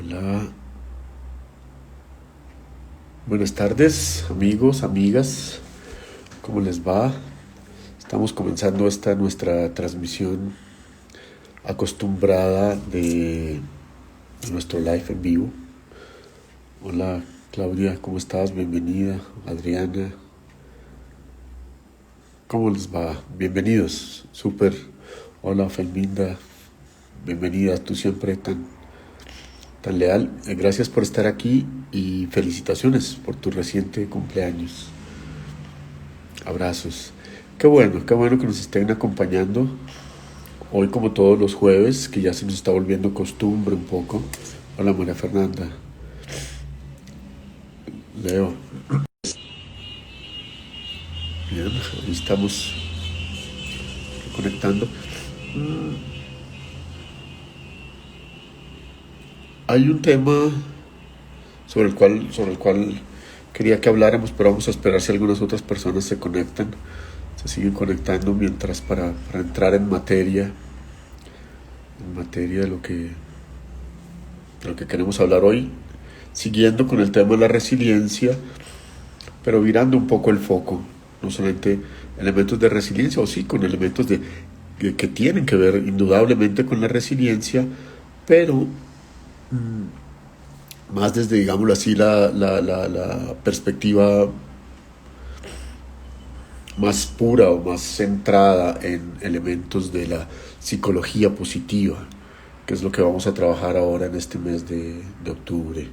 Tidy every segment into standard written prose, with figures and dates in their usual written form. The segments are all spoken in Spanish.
Hola, buenas tardes amigos, amigas, ¿cómo les va? Estamos comenzando esta nuestra transmisión acostumbrada de nuestro live en vivo. Hola Claudia, ¿cómo estás? Bienvenida. Adriana, ¿cómo les va? Bienvenidos, súper. Hola Felminda, bienvenida, tú siempre tan leal. Gracias por estar aquí y felicitaciones por tu reciente cumpleaños. Abrazos. Qué bueno que nos estén acompañando. Hoy como todos los jueves, que ya se nos está volviendo costumbre un poco. Hola María Fernanda. Leo. Bien, ahí estamos conectando. Hay un tema sobre el cual quería que habláramos, pero vamos a esperar si algunas otras personas se conectan. Se siguen conectando mientras para entrar en materia de lo que queremos hablar hoy, siguiendo con el tema de la resiliencia, pero virando un poco el foco, no solamente elementos de resiliencia, o sí, con elementos que tienen que ver indudablemente con la resiliencia, pero más desde, digámoslo así, la perspectiva más pura o más centrada en elementos de la psicología positiva, que es lo que vamos a trabajar ahora en este mes de octubre.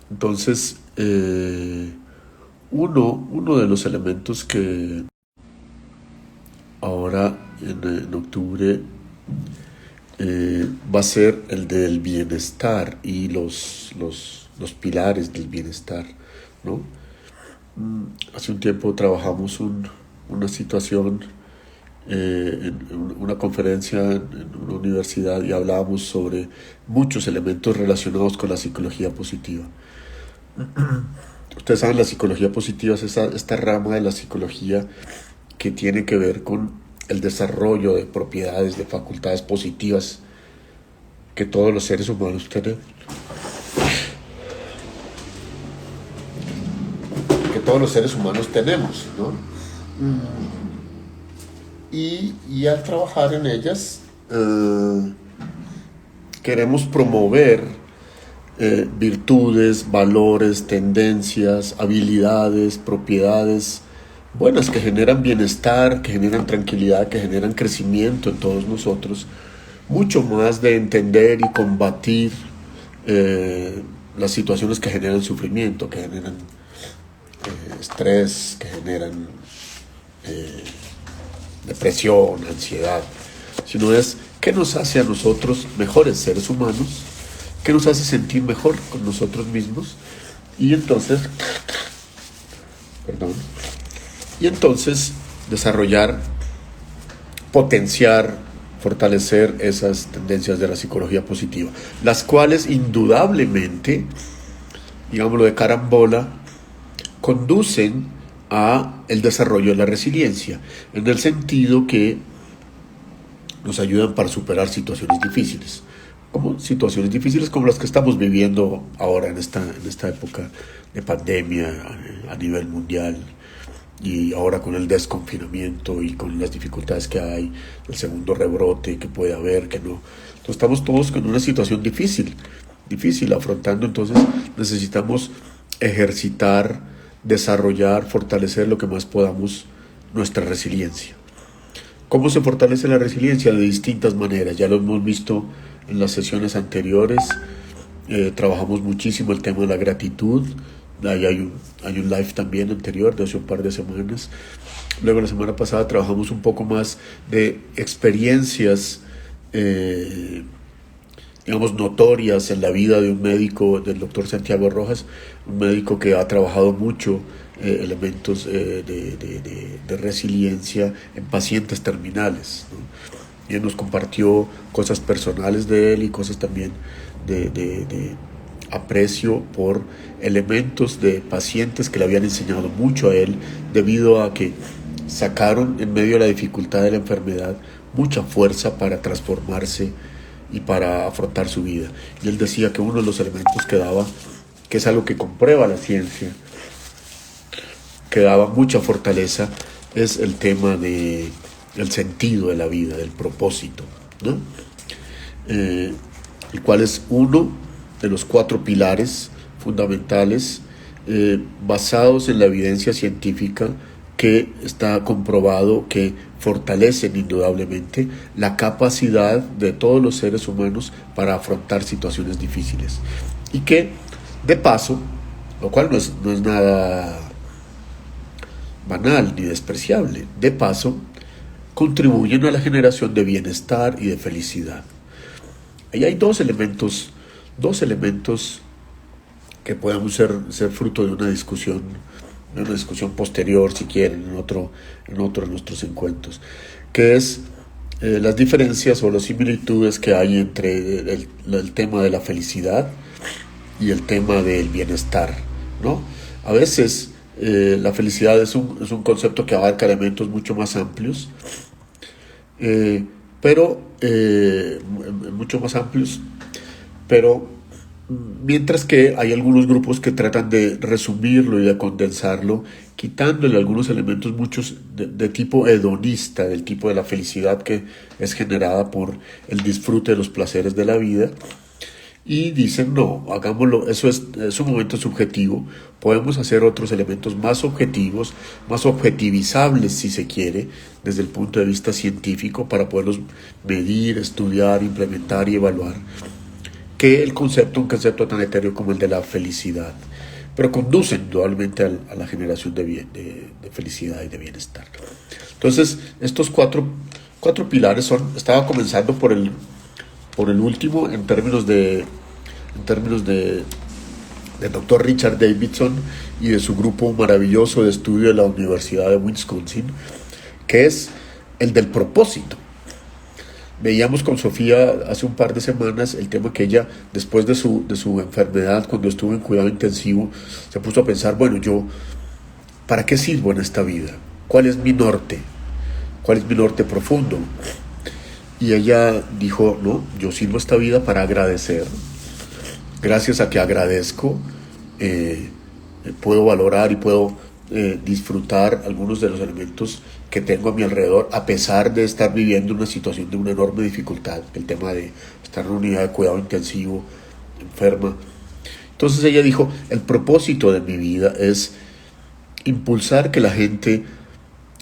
Entonces, uno de los elementos que ahora en octubre va a ser el del bienestar y los pilares del bienestar, ¿no? Hace un tiempo trabajamos una situación en una conferencia en una universidad y hablábamos sobre muchos elementos relacionados con la psicología positiva. Ustedes saben, la psicología positiva es esta rama de la psicología que tiene que ver con el desarrollo de propiedades, de facultades positivas que todos los seres humanos tenemos. Que todos los seres humanos tenemos, ¿no? Y al trabajar en ellas, queremos promover virtudes, valores, tendencias, habilidades, propiedades buenas que generan bienestar, que generan tranquilidad, que generan crecimiento en todos nosotros, mucho más de entender y combatir las situaciones que generan sufrimiento, que generan estrés, que generan depresión, ansiedad, sino es qué nos hace a nosotros mejores seres humanos, qué nos hace sentir mejor con nosotros mismos, y entonces desarrollar, potenciar, fortalecer esas tendencias de la psicología positiva, las cuales indudablemente, digámoslo de carambola, conducen a el desarrollo de la resiliencia, en el sentido que nos ayudan para superar situaciones difíciles como las que estamos viviendo ahora en esta época de pandemia a nivel mundial, y ahora con el desconfinamiento y con las dificultades que hay, el segundo rebrote que puede haber, que no. Entonces estamos todos con una situación difícil afrontando. Entonces necesitamos ejercitar, desarrollar, fortalecer lo que más podamos nuestra resiliencia. ¿Cómo se fortalece la resiliencia? De distintas maneras, ya lo hemos visto en las sesiones anteriores. Trabajamos muchísimo el tema de la gratitud. Ahí hay un live también anterior de hace un par de semanas. Luego la semana pasada trabajamos un poco más de experiencias digamos notorias en la vida de un médico, del doctor Santiago Rojas, un médico que ha trabajado mucho elementos de resiliencia en pacientes terminales, ¿no? Y él nos compartió cosas personales de él y cosas también de aprecio por elementos de pacientes que le habían enseñado mucho a él, debido a que sacaron en medio de la dificultad de la enfermedad mucha fuerza para transformarse y para afrontar su vida. Y él decía que uno de los elementos que daba, que es algo que comprueba la ciencia, que daba mucha fortaleza, es el tema del sentido de la vida, del propósito, ¿no? El cual es uno de los 4 pilares fundamentales basados en la evidencia científica, que está comprobado que fortalecen indudablemente la capacidad de todos los seres humanos para afrontar situaciones difíciles, y que de paso, lo cual no es nada banal ni despreciable, de paso contribuyen a la generación de bienestar y de felicidad. Ahí hay dos elementos que podemos ser fruto de una discusión posterior, si quieren, en otro de nuestros encuentros, que es las diferencias o las similitudes que hay entre el tema de la felicidad y el tema del bienestar, ¿no? A veces la felicidad es un concepto que abarca elementos mucho más amplios, pero mientras que hay algunos grupos que tratan de resumirlo y de condensarlo, quitándole algunos elementos, muchos de tipo hedonista, del tipo de la felicidad que es generada por el disfrute de los placeres de la vida, y dicen, no, hagámoslo, eso es un momento subjetivo, podemos hacer otros elementos más objetivos, más objetivizables si se quiere, desde el punto de vista científico, para poderlos medir, estudiar, implementar y evaluar, que un concepto tan etéreo como el de la felicidad, pero conducen indudablemente a la generación de felicidad y de bienestar. Entonces, estos cuatro pilares estaba comenzando por el último, en términos del doctor Richard Davidson y de su grupo maravilloso de estudio de la Universidad de Wisconsin, que es el del propósito. Veíamos con Sofía hace un par de semanas el tema que ella, después de su enfermedad, cuando estuvo en cuidado intensivo, se puso a pensar, bueno, yo, ¿para qué sirvo en esta vida? ¿Cuál es mi norte? ¿Cuál es mi norte profundo? Y ella dijo, no, yo sirvo esta vida para agradecer. Gracias a que agradezco, puedo valorar y puedo disfrutar algunos de los elementos que tengo a mi alrededor, a pesar de estar viviendo una situación de una enorme dificultad, el tema de estar en una unidad de cuidado intensivo, enferma. Entonces ella dijo, el propósito de mi vida es impulsar que la gente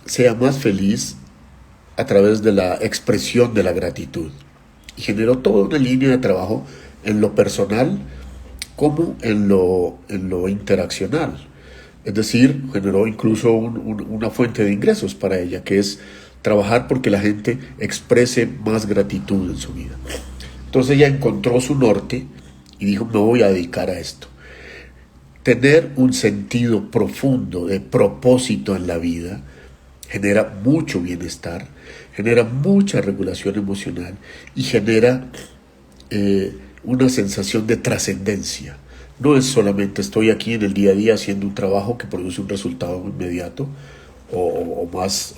sea más feliz a través de la expresión de la gratitud. Y generó toda una línea de trabajo en lo personal como en lo interaccional. Es decir, generó incluso una fuente de ingresos para ella, que es trabajar porque la gente exprese más gratitud en su vida. Entonces ella encontró su norte y dijo, me voy a dedicar a esto. Tener un sentido profundo de propósito en la vida genera mucho bienestar, genera mucha regulación emocional y genera una sensación de trascendencia. No es solamente estoy aquí en el día a día haciendo un trabajo que produce un resultado inmediato o más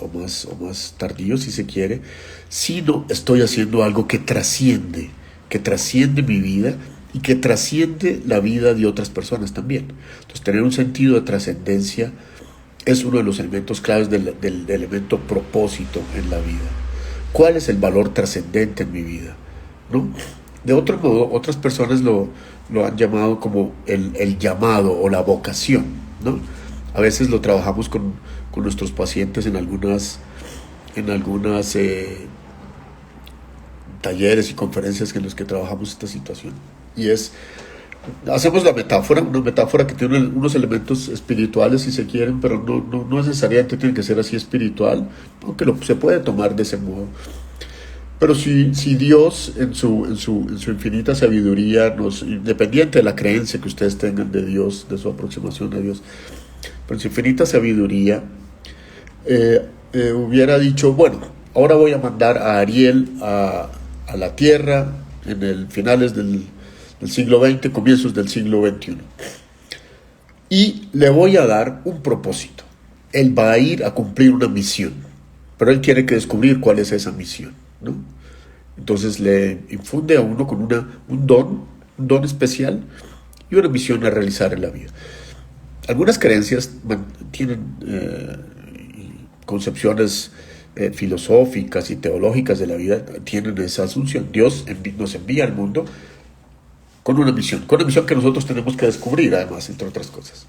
tardío si se quiere, sino estoy haciendo algo que trasciende mi vida y que trasciende la vida de otras personas también. Entonces, tener un sentido de trascendencia es uno de los elementos claves del elemento propósito en la vida. ¿Cuál es el valor trascendente en mi vida? ¿No? De otro modo, otras personas lo han llamado como el llamado o la vocación, ¿no? A veces lo trabajamos con nuestros pacientes en algunas talleres y conferencias en los que trabajamos esta situación. Y hacemos una metáfora que tiene unos elementos espirituales si se quieren, pero no necesariamente tiene que ser así espiritual, aunque se puede tomar de ese modo. Pero si Dios en su infinita sabiduría, independiente de la creencia que ustedes tengan de Dios, de su aproximación a Dios, pero en su infinita sabiduría hubiera dicho, bueno, ahora voy a mandar a Ariel a la Tierra en el finales del siglo XX, comienzos del siglo XXI, y le voy a dar un propósito. Él va a ir a cumplir una misión, pero él tiene que descubrir cuál es esa misión, ¿no? Entonces le infunde a uno con un don especial y una misión a realizar en la vida. Algunas creencias tienen concepciones filosóficas y teológicas de la vida, tienen esa asunción. Dios nos envía al mundo con una misión que nosotros tenemos que descubrir, además, entre otras cosas.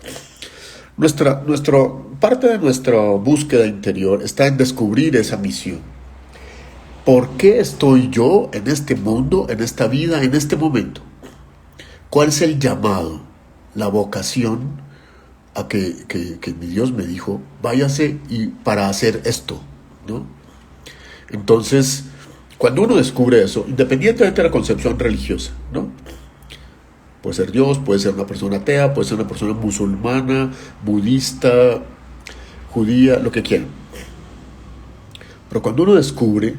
Parte de nuestra búsqueda interior está en descubrir esa misión. ¿Por qué estoy yo en este mundo, en esta vida, en este momento? ¿Cuál es el llamado, la vocación a que mi Dios me dijo, váyase y para hacer esto, ¿no? Entonces, cuando uno descubre eso, independientemente de la concepción religiosa, ¿no? Puede ser Dios, puede ser una persona atea, puede ser una persona musulmana, budista, judía, lo que quieran. Pero cuando uno descubre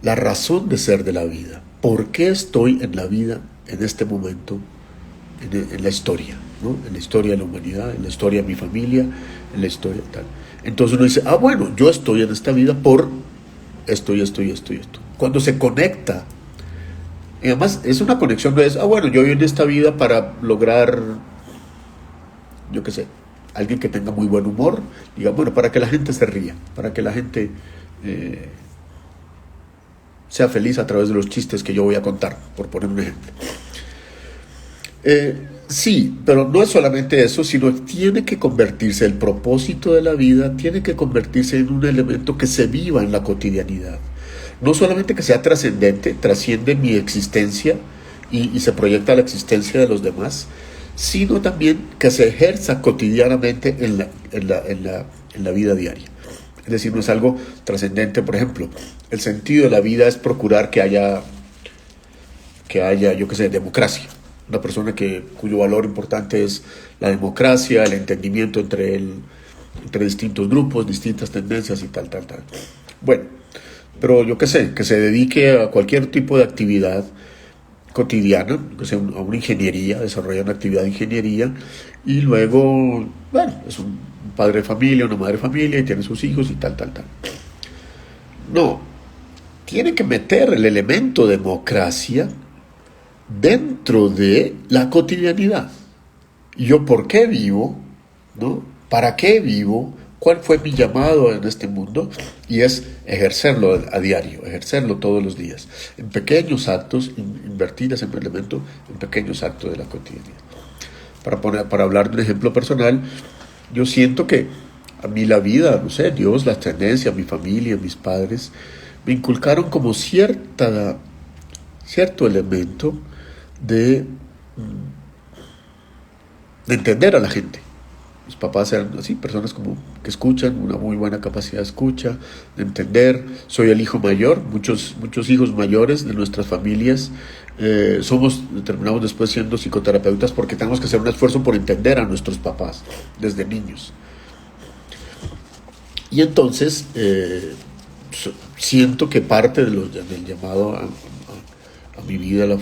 la razón de ser de la vida, ¿por qué estoy en la vida en este momento, en la historia, ¿no? En la historia de la humanidad, en la historia de mi familia, en la historia tal? Entonces uno dice, bueno, yo estoy en esta vida por esto y esto y esto y esto. Cuando se conecta, y además es una conexión, no es, bueno, yo vivo en esta vida para lograr, yo qué sé, alguien que tenga muy buen humor, diga, bueno, para que la gente se ría, para que la gente sea feliz a través de los chistes que yo voy a contar, por poner un ejemplo. Sí, pero no es solamente eso, sino tiene que convertirse, el propósito de la vida tiene que convertirse en un elemento que se viva en la cotidianidad. No solamente que sea trascendente, trasciende mi existencia y se proyecta a la existencia de los demás, sino también que se ejerza cotidianamente en la vida diaria. Es decir, no es algo trascendente. Por ejemplo, el sentido de la vida es procurar que haya, yo qué sé, democracia. Una persona cuyo valor importante es la democracia, el entendimiento entre distintos grupos, distintas tendencias y tal. Bueno, pero yo qué sé, que se dedique a cualquier tipo de actividad cotidiana, que sea a una ingeniería, desarrolla una actividad de ingeniería, y luego, bueno, es un padre de familia, una madre de familia, y tiene sus hijos y tal. No, tiene que meter el elemento democracia dentro de la cotidianidad. ¿Y yo por qué vivo? ¿No? ¿Para qué vivo? ¿Cuál fue mi llamado en este mundo? Y es ejercerlo a diario, ejercerlo todos los días, en pequeños actos, invertir ese elemento en pequeños actos de la cotidianidad. Para hablar de un ejemplo personal, yo siento que a mí la vida, no sé, Dios, la tendencia, mi familia, mis padres, me inculcaron como cierto elemento de entender a la gente. Mis papás eran así, personas como que escuchan, una muy buena capacidad de escucha, de entender. Soy el hijo mayor, muchos hijos mayores de nuestras familias terminamos después siendo psicoterapeutas porque tenemos que hacer un esfuerzo por entender a nuestros papás desde niños. Y entonces siento que parte del llamado a mi vida, la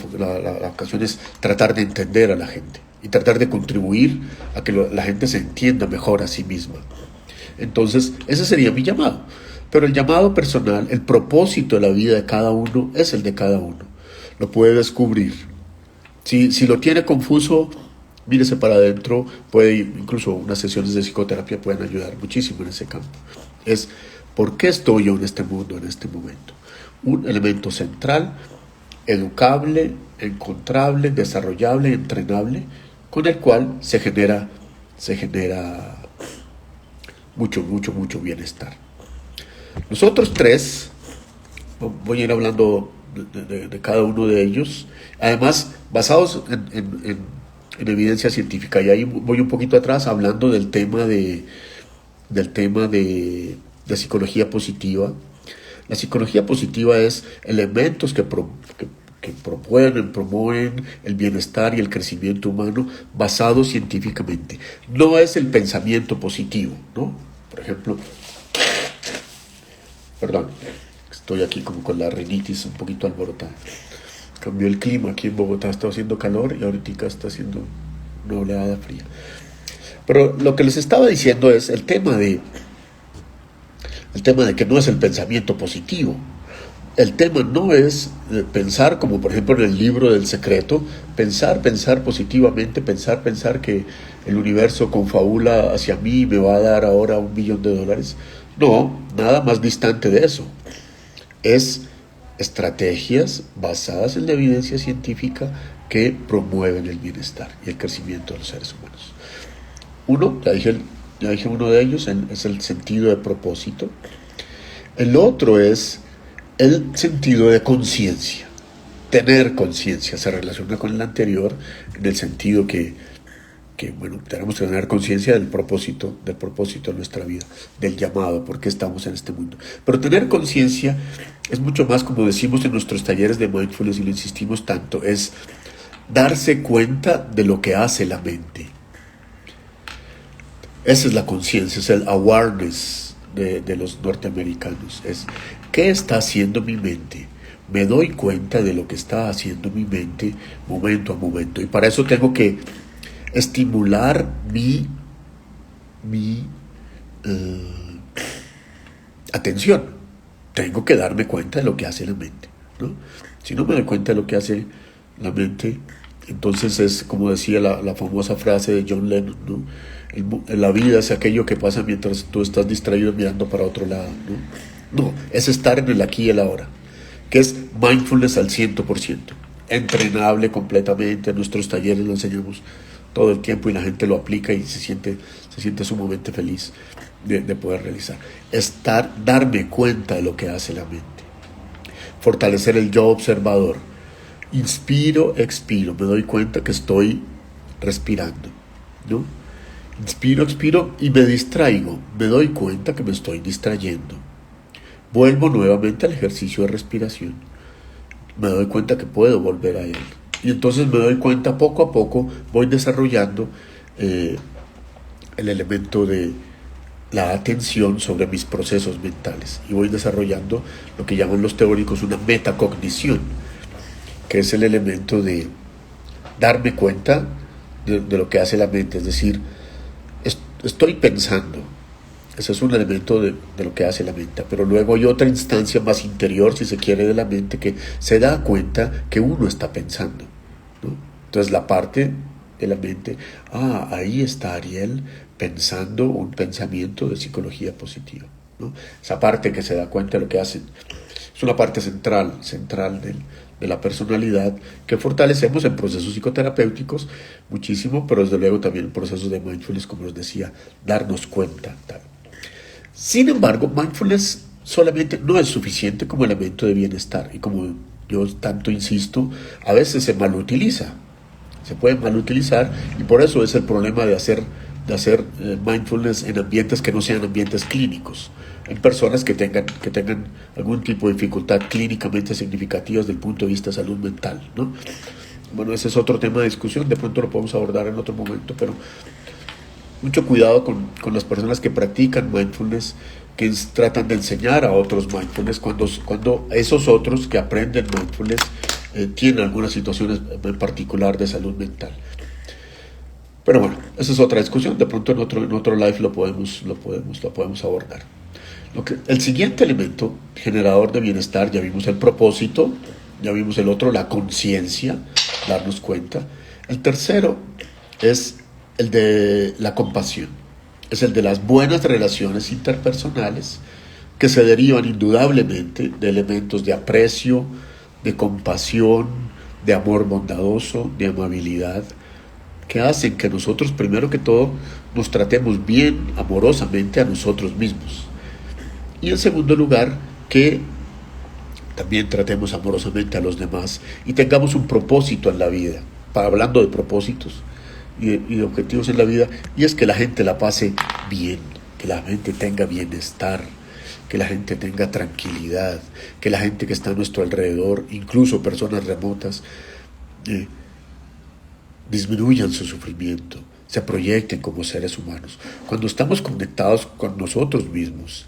ocasión es tratar de entender a la gente y tratar de contribuir a que la gente se entienda mejor a sí misma. Entonces, ese sería mi llamado. Pero el llamado personal, el propósito de la vida de cada uno es el de cada uno. Lo puede descubrir. Si lo tiene confuso, mírese para adentro. Incluso unas sesiones de psicoterapia pueden ayudar muchísimo en ese campo. Es, ¿por qué estoy yo en este mundo, en este momento? Un elemento central, educable, encontrable, desarrollable, entrenable, con el cual se genera mucho bienestar. Nosotros tres, voy a ir hablando de cada uno de ellos, además basados en evidencia científica, y ahí voy un poquito atrás hablando del tema de psicología positiva. La psicología positiva es elementos que promueven el bienestar y el crecimiento humano basado científicamente. No es el pensamiento positivo, ¿no? Por ejemplo, perdón, estoy aquí como con la rinitis un poquito alborotada. Cambió el clima, aquí en Bogotá está haciendo calor y ahorita está haciendo una oleada fría. Pero lo que les estaba diciendo es el tema de que no es el pensamiento positivo. el tema no es pensar como por ejemplo en el libro del secreto, pensar positivamente, pensar que el universo confabula hacia mí y me va a dar ahora $1 millón. No, nada más distante de eso. Es estrategias basadas en la evidencia científica que promueven el bienestar y el crecimiento de los seres humanos. Uno, ya dije uno de ellos, es el sentido de propósito. El otro es el sentido de conciencia. Tener conciencia se relaciona con el anterior en el sentido que bueno, tenemos que tener conciencia del propósito de nuestra vida, del llamado, por qué estamos en este mundo. Pero tener conciencia es mucho más, como decimos en nuestros talleres de mindfulness y lo insistimos tanto, es darse cuenta de lo que hace la mente. Esa es la conciencia, es el awareness de los norteamericanos. Es, ¿qué está haciendo mi mente? Me doy cuenta de lo que está haciendo mi mente momento a momento. Y para eso tengo que estimular mi atención. Tengo que darme cuenta de lo que hace la mente, ¿no? Si no me doy cuenta de lo que hace la mente, entonces es como decía la famosa frase de John Lennon, ¿no? La vida es aquello que pasa mientras tú estás distraído mirando para otro lado, ¿no? No, es estar en el aquí y el ahora, que es mindfulness al 100%, entrenable completamente. En nuestros talleres lo enseñamos todo el tiempo y la gente lo aplica y se siente sumamente feliz de poder realizar. Darme cuenta de lo que hace la mente. Fortalecer el yo observador. Inspiro, expiro, me doy cuenta que estoy respirando, ¿no? Inspiro, expiro y me distraigo, me doy cuenta que me estoy distrayendo. Vuelvo nuevamente al ejercicio de respiración, me doy cuenta que puedo volver a él. Y entonces me doy cuenta, poco a poco voy desarrollando el elemento de la atención sobre mis procesos mentales y voy desarrollando lo que llaman los teóricos una metacognición, que es el elemento de darme cuenta de lo que hace la mente, es decir, estoy pensando. Ese es un elemento de lo que hace la mente, pero luego hay otra instancia más interior, si se quiere, de la mente que se da cuenta que uno está pensando, ¿no? Entonces la parte de la mente, ahí está Ariel pensando un pensamiento de psicología positiva, ¿no? Esa parte que se da cuenta de lo que hacen es una parte central de la personalidad que fortalecemos en procesos psicoterapéuticos muchísimo, pero desde luego también en procesos de mindfulness, como les decía, darnos cuenta, tal. Sin embargo, mindfulness solamente no es suficiente como elemento de bienestar y como yo tanto insisto, a veces se malutiliza, se puede malutilizar y por eso es el problema de hacer mindfulness en ambientes que no sean ambientes clínicos, en personas que tengan algún tipo de dificultad clínicamente significativa desde el punto de vista de salud mental, ¿no? Bueno, ese es otro tema de discusión, de pronto lo podemos abordar en otro momento, pero mucho cuidado con las personas que practican mindfulness, que tratan de enseñar a otros mindfulness, cuando esos otros que aprenden mindfulness tienen algunas situaciones en particular de salud mental. Pero bueno, esa es otra discusión, de pronto en otro live lo podemos abordar. El siguiente elemento generador de bienestar, ya vimos el propósito, ya vimos el otro, la conciencia, darnos cuenta. El tercero es el de la compasión, es el de las buenas relaciones interpersonales que se derivan indudablemente de elementos de aprecio, de compasión, de amor bondadoso, de amabilidad, que hacen que nosotros, primero que todo, nos tratemos bien, amorosamente a nosotros mismos. Y en segundo lugar, que también tratemos amorosamente a los demás y tengamos un propósito en la vida. Hablando de propósitos y de objetivos en la vida, y es que la gente la pase bien, que la gente tenga bienestar, que la gente tenga tranquilidad, que la gente que está a nuestro alrededor, incluso personas remotas, disminuyan su sufrimiento, se proyecten como seres humanos. Cuando estamos conectados con nosotros mismos,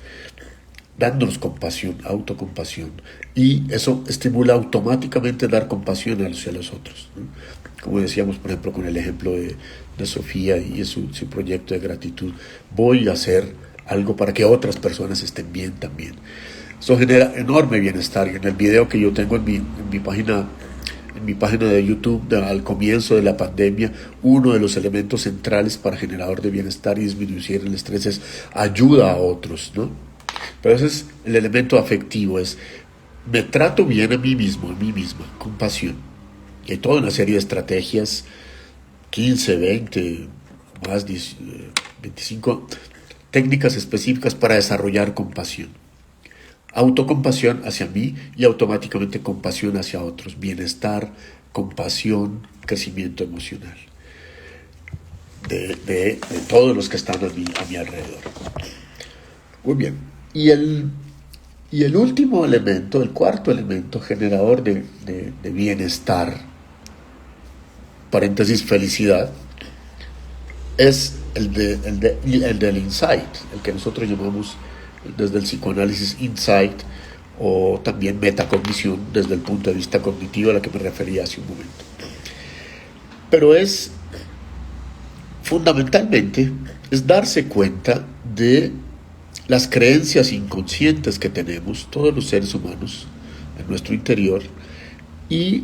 dándonos compasión, autocompasión, y eso estimula automáticamente dar compasión hacia los otros, ¿no? Como decíamos, por ejemplo, con el ejemplo de Sofía y su proyecto de gratitud. Voy a hacer algo para que otras personas estén bien también. Eso genera enorme bienestar. Y en el video que yo tengo en mi página de YouTube, al comienzo de la pandemia, uno de los elementos centrales para generador de bienestar y disminuir el estrés es ayuda a otros, ¿no? Pero ese es el elemento afectivo, es me trato bien a mí mismo, a mí misma, con pasión. Y hay toda una serie de estrategias, 15, 20, más 10, 25 técnicas específicas para desarrollar compasión. Autocompasión hacia mí y automáticamente compasión hacia otros. Bienestar, compasión, crecimiento emocional. De todos los que están a mi alrededor. Muy bien. Y el último elemento, el cuarto elemento generador de bienestar, paréntesis, felicidad, es el del insight, el que nosotros llamamos desde el psicoanálisis insight o también metacognición desde el punto de vista cognitivo a la que me refería hace un momento. Pero fundamentalmente es darse cuenta de las creencias inconscientes que tenemos todos los seres humanos en nuestro interior y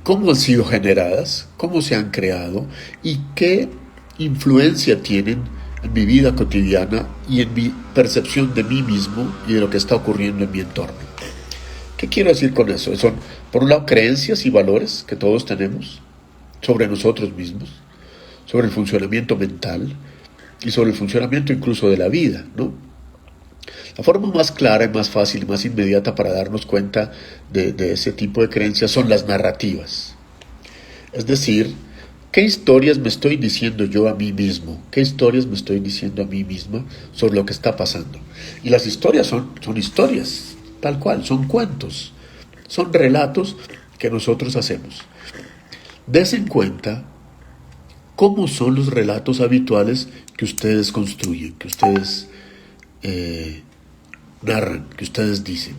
cómo han sido generadas, cómo se han creado y qué influencia tienen en mi vida cotidiana y en mi percepción de mí mismo y de lo que está ocurriendo en mi entorno. ¿Qué quiero decir con eso? Son, por un lado, creencias y valores que todos tenemos sobre nosotros mismos, sobre el funcionamiento mental y sobre el funcionamiento incluso de la vida, ¿no? La forma más clara y más fácil y más inmediata para darnos cuenta de ese tipo de creencias son las narrativas. Es decir, ¿qué historias me estoy diciendo yo a mí mismo? ¿Qué historias me estoy diciendo a mí misma sobre lo que está pasando? Y las historias son historias, tal cual, son cuentos, son relatos que nosotros hacemos. Desen cuenta cómo son los relatos habituales que ustedes construyen, que ustedes narran, que ustedes dicen.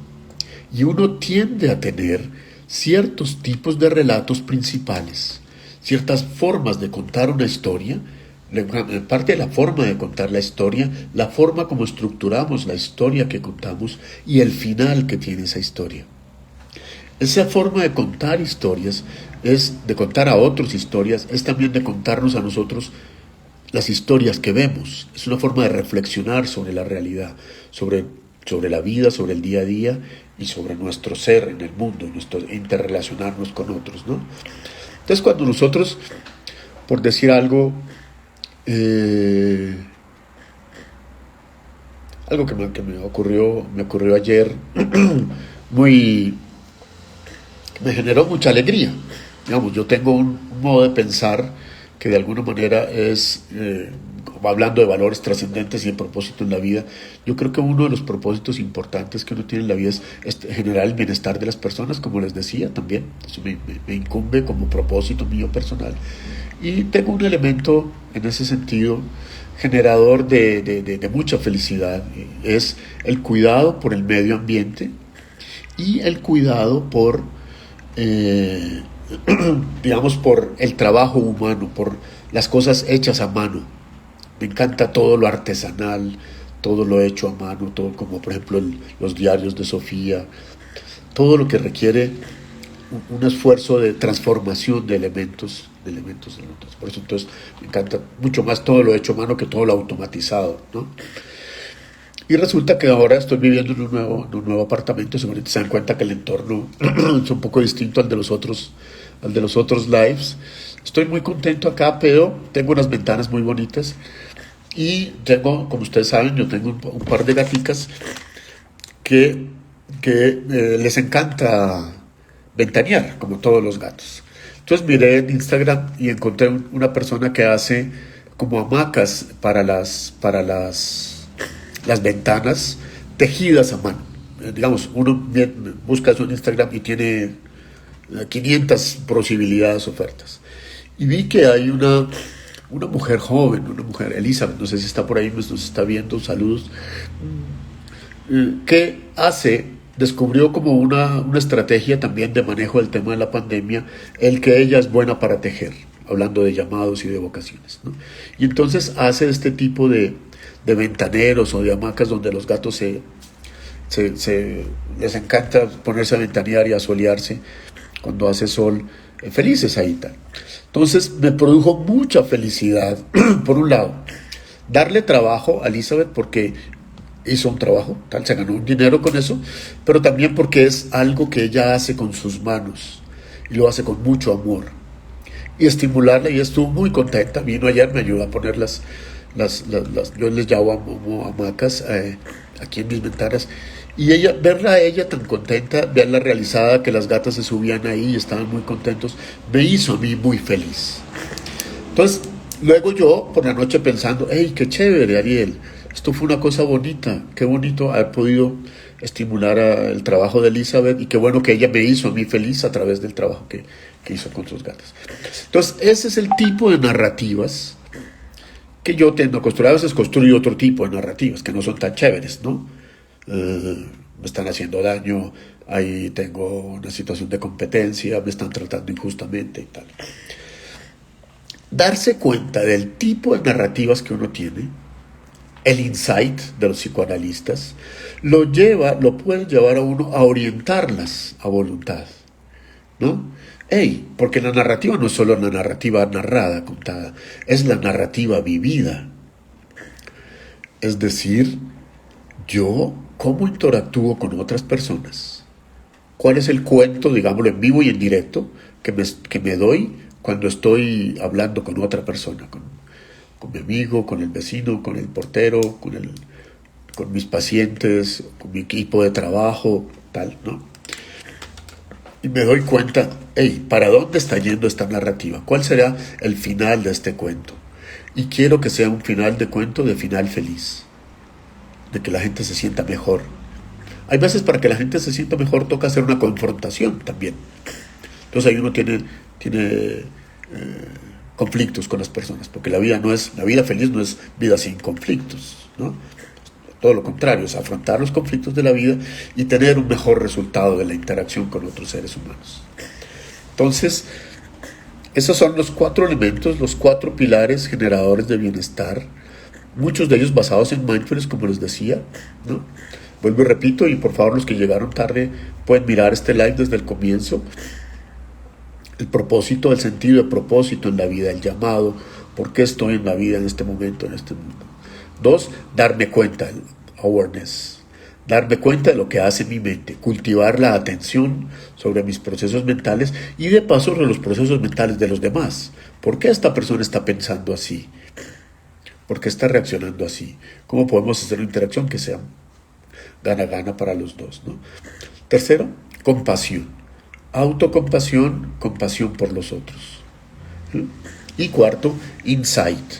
Y uno tiende a tener ciertos tipos de relatos principales, ciertas formas de contar una historia, parte de la forma de contar la historia, la forma como estructuramos la historia que contamos y el final que tiene esa historia. Esa forma de contar historias es de contar a otros historias, es también de contarnos a nosotros las historias que vemos. Es una forma de reflexionar sobre la realidad, sobre la vida, sobre el día a día y sobre nuestro ser en el mundo, nuestro interrelacionarnos con otros, ¿no? Entonces, cuando nosotros, por decir algo, algo que me ocurrió ayer, me generó mucha alegría. Digamos, yo tengo un modo de pensar que de alguna manera es, hablando de valores trascendentes y de propósito en la vida, yo creo que uno de los propósitos importantes que uno tiene en la vida es generar el bienestar de las personas, como les decía también. Eso me incumbe como propósito mío personal. Y tengo un elemento en ese sentido generador de mucha felicidad, es el cuidado por el medio ambiente y el cuidado por digamos, por el trabajo humano, por las cosas hechas a mano. Me encanta todo lo artesanal, todo lo hecho a mano, todo como por ejemplo los diarios de Sofía, todo lo que requiere un esfuerzo de transformación de elementos en otros. Por eso entonces me encanta mucho más todo lo hecho a mano que todo lo automatizado, ¿no? Y resulta que ahora estoy viviendo en un nuevo apartamento, seguramente se dan cuenta que el entorno es un poco distinto al de los otros lives. Estoy muy contento acá, pero tengo unas ventanas muy bonitas y tengo, como ustedes saben, yo tengo un par de gaticas que les encanta ventanear, como todos los gatos. Entonces miré en Instagram y encontré una persona que hace como hamacas para las ventanas tejidas a mano. Digamos, uno busca eso en Instagram y tiene 500 posibilidades, ofertas. Y vi que hay una mujer joven, una mujer, Elizabeth, no sé si está por ahí, nos está viendo, saludos, que descubrió como una estrategia también de manejo del tema de la pandemia, el que ella es buena para tejer, hablando de llamados y de vocaciones, ¿no? Y entonces hace este tipo de ventaneros o de hamacas donde los gatos les encanta ponerse a ventanear y a solearse cuando hace sol, felices ahí tal. Entonces me produjo mucha felicidad, por un lado, darle trabajo a Elizabeth porque hizo un trabajo, tal, se ganó un dinero con eso, pero también porque es algo que ella hace con sus manos y lo hace con mucho amor. Y estimularla, y estuvo muy contenta, vino ayer, me ayudó a poner yo les llamo hamacas aquí en mis ventanas, y verla a ella tan contenta, verla realizada, que las gatas se subían ahí y estaban muy contentos, me hizo a mí muy feliz. Entonces, luego yo por la noche pensando, hey, qué chévere, Ariel, esto fue una cosa bonita, qué bonito haber podido estimular el trabajo de Elizabeth, y qué bueno que ella me hizo a mí feliz a través del trabajo que hizo con sus gatas. Entonces, ese es el tipo de narrativas que yo tengo construido. A veces construyo otro tipo de narrativas que no son tan chéveres, ¿no? Me están haciendo daño, ahí tengo una situación de competencia, me están tratando injustamente y tal. Darse cuenta del tipo de narrativas que uno tiene, el insight de los psicoanalistas, lo puede llevar a uno a orientarlas a voluntad, ¿no? Porque la narrativa no es solo la narrativa narrada, contada, es la narrativa vivida. Es decir, yo, ¿cómo interactúo con otras personas? ¿Cuál es el cuento, digámoslo, en vivo y en directo que me doy cuando estoy hablando con otra persona? Con mi amigo, con el vecino, con el portero, con mis pacientes, con mi equipo de trabajo, tal, ¿no? Y me doy cuenta, ¿para dónde está yendo esta narrativa? ¿Cuál será el final de este cuento? Y quiero que sea un final de cuento de final feliz, de que la gente se sienta mejor. Hay veces para que la gente se sienta mejor toca hacer una confrontación también. Entonces ahí uno tiene conflictos con las personas, porque la vida feliz no es vida sin conflictos, ¿no? Todo lo contrario, es afrontar los conflictos de la vida y tener un mejor resultado de la interacción con otros seres humanos. Entonces, esos son los 4 elementos, los 4 pilares generadores de bienestar, muchos de ellos basados en mindfulness, como les decía, ¿no? Vuelvo y repito, y por favor los que llegaron tarde pueden mirar este live desde el comienzo. El propósito, el sentido de propósito en la vida, el llamado, por qué estoy en la vida en este momento, en este mundo. 2, darme cuenta, el awareness, darme cuenta de lo que hace mi mente, cultivar la atención sobre mis procesos mentales y de paso sobre los procesos mentales de los demás. ¿Por qué esta persona está pensando así? ¿Por qué está reaccionando así? ¿Cómo podemos hacer una interacción que sea gana-gana para los dos, ¿no? Tercero, compasión. Autocompasión, compasión por los otros. Y cuarto, insight.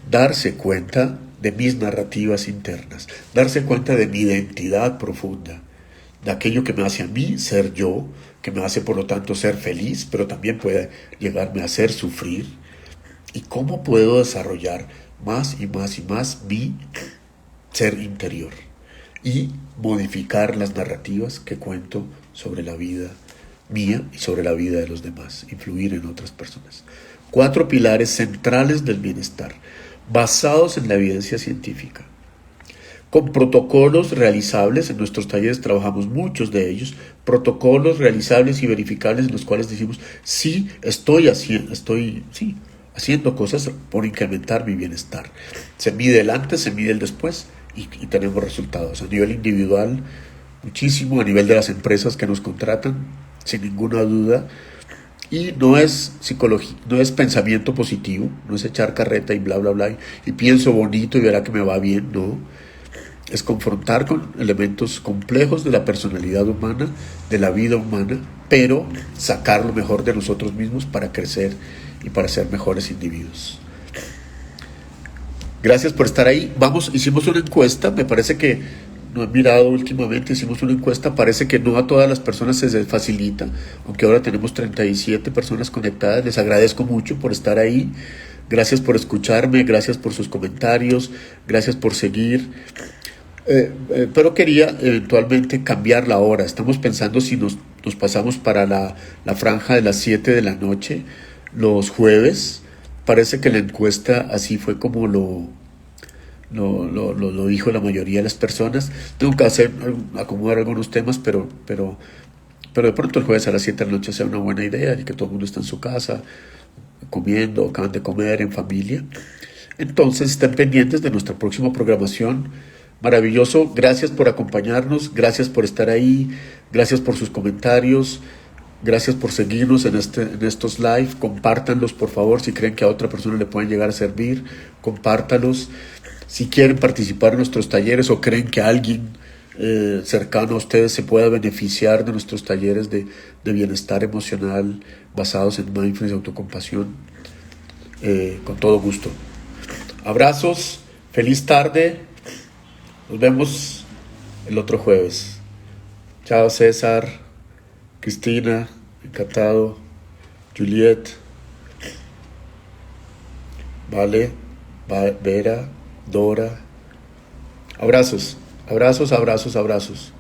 Darse cuenta de mis narrativas internas, darse cuenta de mi identidad profunda, de aquello que me hace a mí ser yo, que me hace por lo tanto ser feliz, pero también puede llegarme a hacer sufrir, y cómo puedo desarrollar más y más y más mi ser interior y modificar las narrativas que cuento sobre la vida mía y sobre la vida de los demás, influir en otras personas. 4 pilares centrales del bienestar, basados en la evidencia científica, con protocolos realizables. En nuestros talleres trabajamos muchos de ellos, protocolos realizables y verificables en los cuales decimos, sí, estoy haciendo cosas por incrementar mi bienestar. Se mide el antes, se mide el después y tenemos resultados a nivel individual, muchísimo, a nivel de las empresas que nos contratan, sin ninguna duda. Y no es psicología, no es pensamiento positivo, no es echar carreta y bla bla bla y pienso bonito y verá que me va bien, no. Es confrontar con elementos complejos de la personalidad humana, de la vida humana, pero sacar lo mejor de nosotros mismos para crecer y para ser mejores individuos. Gracias por estar ahí. Hicimos una encuesta, me parece que no he mirado últimamente, hicimos una encuesta, parece que no a todas las personas se les facilita, aunque ahora tenemos 37 personas conectadas. Les agradezco mucho por estar ahí, gracias por escucharme, gracias por sus comentarios, gracias por seguir, pero quería eventualmente cambiar la hora. Estamos pensando si nos pasamos para la franja de las 7 de la noche, los jueves. Parece que la encuesta así fue como lo dijo la mayoría de las personas. Tengo que acomodar algunos temas, pero de pronto el jueves a las 7 de la noche sea una buena idea, y que todo el mundo está en su casa, comiendo, acaban de comer en familia. Entonces estén pendientes de nuestra próxima programación. Maravilloso, gracias por acompañarnos, gracias por estar ahí, gracias por sus comentarios, gracias por seguirnos en estos live. Compártanlos, por favor, si creen que a otra persona le pueden llegar a servir, compártalos. Si quieren participar en nuestros talleres o creen que alguien cercano a ustedes se pueda beneficiar de nuestros talleres de bienestar emocional basados en mindfulness y autocompasión, con todo gusto. Abrazos, feliz tarde, nos vemos el otro jueves. Chao César, Cristina, encantado, Juliet, Vale, Vera, Dora. Abrazos, abrazos, abrazos, abrazos.